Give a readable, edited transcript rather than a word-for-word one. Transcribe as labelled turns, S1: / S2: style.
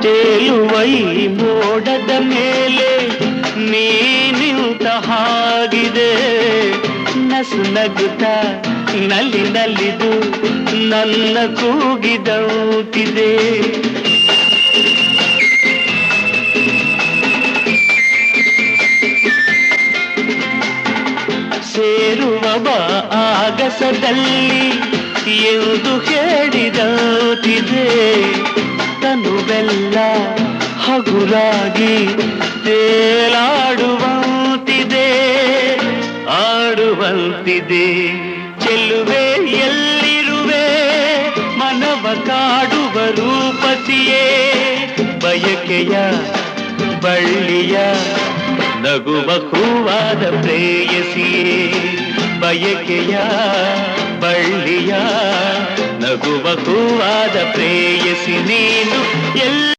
S1: ತೇಲುವ ಈ ಮೋಡದ ಮೇಲೆ ನೀನಿಂತ ಹಾಗಿದೆ ನಸು ನಗುತ್ತ ನಲ್ಲಿ ನಲಿದು ನನ್ನ ಕೂಗಿದಂತಿದೆ ಸೇರುವ ಬಾ ಆಗಸದಲ್ಲಿ ಎಂದು ಹೇಳಿದಂತಿದೆ ತನುವೆಲ್ಲ ಹಗುರಾಗಿ ತೇಲಾಡುವಂತಿದೆ ಆಡುವಂತಿದೆ ಚೆಲುವೆ ಎಲ್ಲಿರುವೆ ಮನವ ಕಾಡುವ ರೂಪಸಿಯೇ ಬಯಕೆಯ ಬಳ್ಳಿಯ ನಗುವ ಹೂವಾದ ಪ್ರೇಯಸಿಯೇ ಬಯಕೆಯ ಬಳ್ಳಿಯ ನಗುವ ಹೂವಾದ ಪ್ರೇಯಸಿ ನೀನು ಎಲ್ಲ